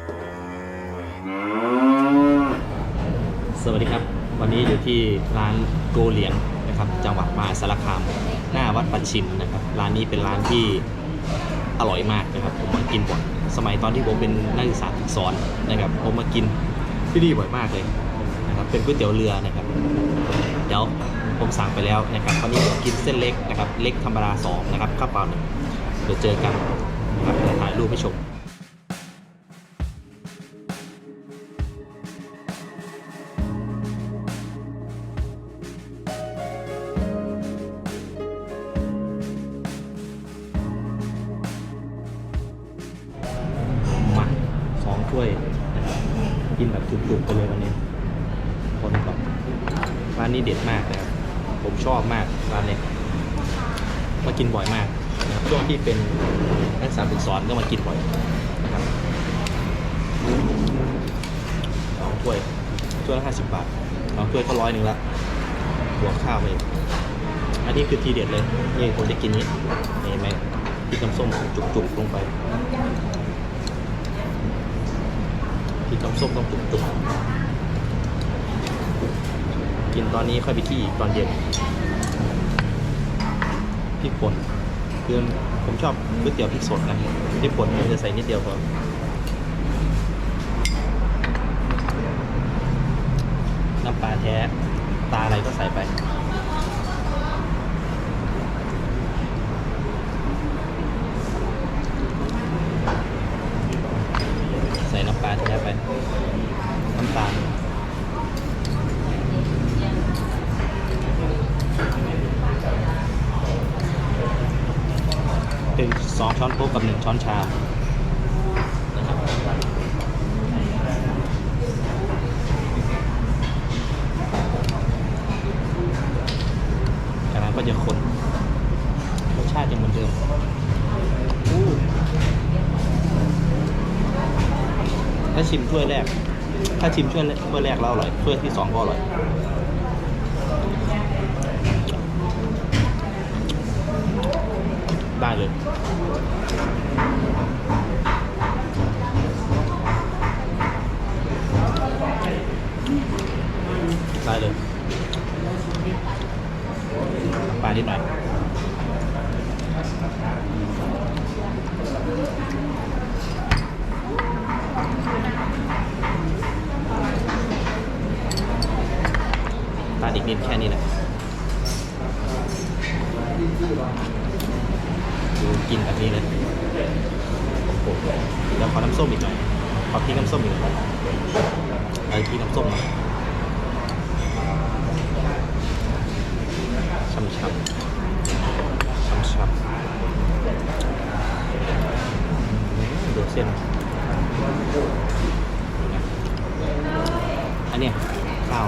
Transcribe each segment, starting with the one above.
สวัสดีครับวันนี้อยู่ที่ร้านโกเหลียงนะครับจังหวัดมหาสารคามหน้าวัดปัญชิมนะครับร้านนี้เป็นร้านที่อร่อยมากนะครับผมมากินบ่อยสมัยตอนที่ผมเป็นนักศึกษาฝึกสอนนะครับผมมากินที่นี่บ่อยมากเลยนะครับเป็นก๋วยเตี๋ยวเรือนะครับเดี๋ยวผมสั่งไปแล้วนะครับตอนนี้ผมกินเส้นเล็กนะครับเล็กธรรมดา2นะครับข้าวเปล่า1เดี๋ยวเจอกันนะครับเดี๋ยวถ่ายรูปให้ชมถ้วยนะครับกินแบบจุกๆไปเลยวันนี้คนก่อนร้านนี้เด็ดมากนะครับผมชอบมากร้านนี้มากินบ่อยมากนะครับช่วงที่เป็นนักศึกษาฝึกสอนก็มากินบ่อยนะครับ2 ถ้วยละ50 บาท2 ถ้วยก็100ละบวกข้าวไปอันนี้คือทีเด็ดเลยนี่ผมจะกินนี้นี่ไหมพริกน้ำส้มจุกๆลงไปพริกน้ำส้มต้องจุกๆกินตอนนี้ค่อยไปที่ตอนเย็นพริกป่นคือผมชอบก๋วยเตี๋ยวพริกสดนะพริกป่นผมจะใส่นิดเดียวพอน้ำปลาแท้ตาอะไรก็ใส่ไปใส่น้ำปลาแท้ไปน้ำตาลเป็น2 ช้อนโต๊ะกับ1 ช้อนชานะครับจากนั้นก็จะคนรสชาติยังเหมือนเดิมถ้าชิมถ้วยแรกแล้วอร่อยถ้วยที่2ก็อร่อยได้เลยปลานิดหน่อยปลาอีกนิดแค่นี้แหละดูกินแบบนี้เลยโอ้โหแล้วขอน้ำส้มอีกหน่อยขอพริกน้ำส้มอีกหน่อยพริกน้ำส้มหน่อยช่ำดูเส้นอันนี้ข้าว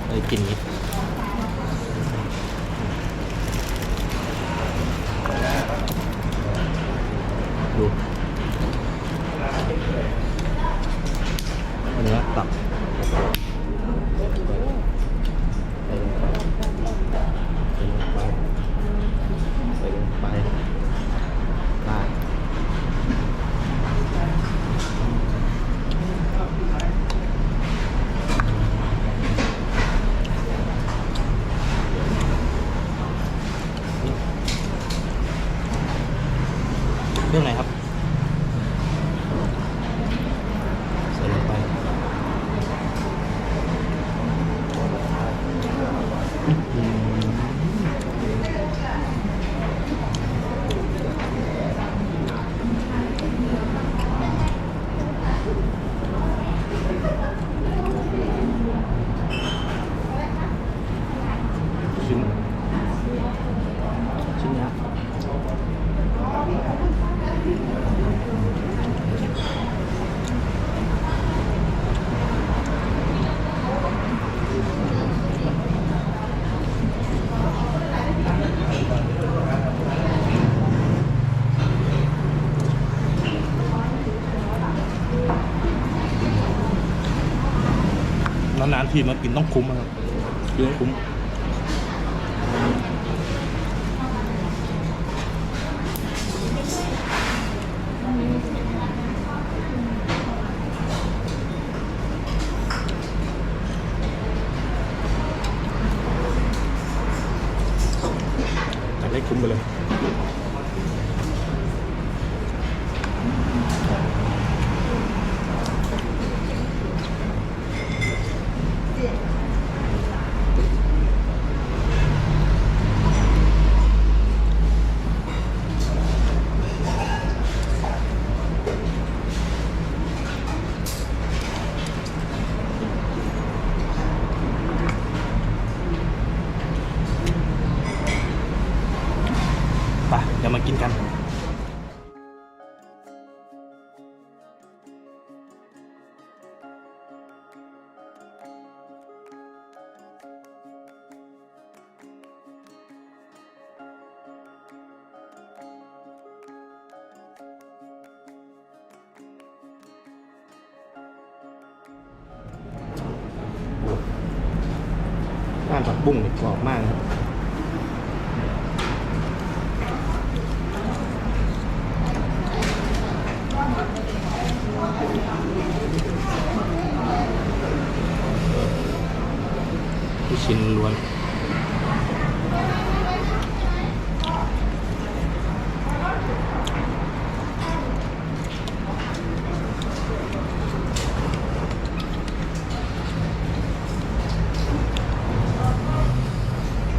เลยกินนี้ดูเนื้อตับใส่ลงไปได้เรื่องไหนครับใส่ลงไปชิ้นนี้นานๆทีมากินต้องคุ้มครับคือต้องคุ้ม ก้านผักบุ้งนี่กรอบมากครับลูกชิ้นล้วน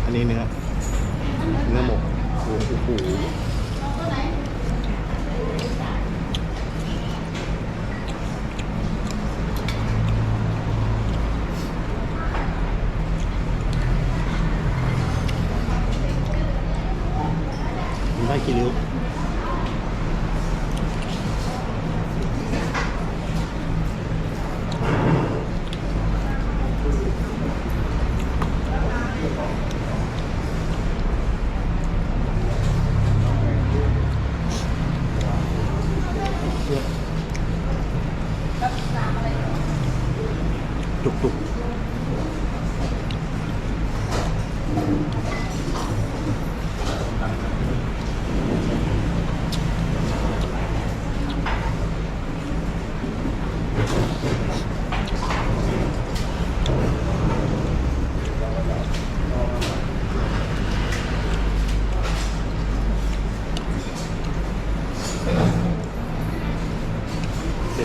อันนี้เนื้อหมกโอ้โหได้กี่ริ้วจุก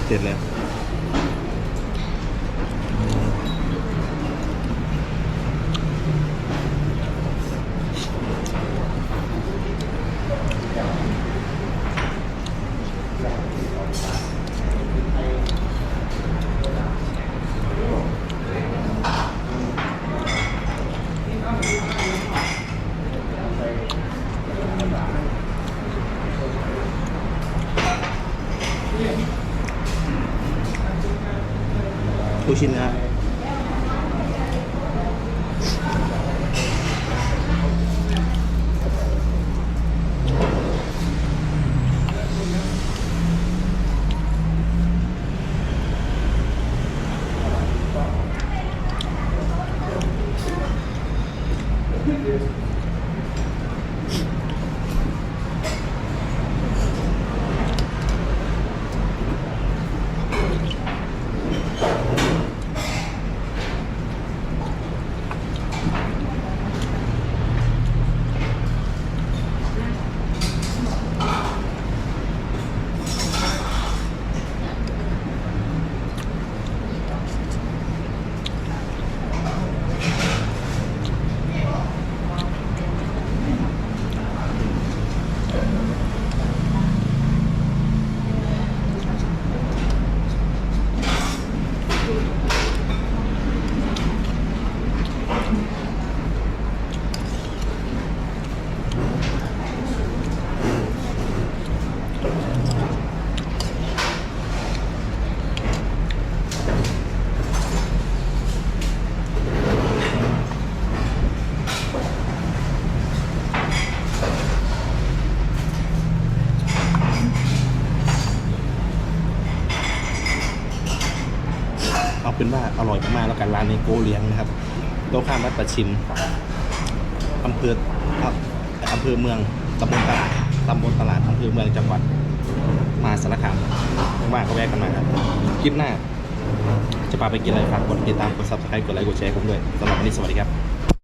เสร็จแล้วลูกชิ้นนะเอาเป็นว่าอร่อยมากๆแล้วกันร้านนี้โกเลี้ยงนะครับตรงข้ามวัดประชิมอำเภอเมืองตำบลตลาดอำเภอเมืองจังหวัดมหาสารคามว่างๆก็แวะกันมาครับคลิปหน้าจะพาไปกินอะไรฝากกดติดตามกด Subscribe กดไลค์กดแชร์ผมด้วยสำหรับวันนี้สวัสดีครับ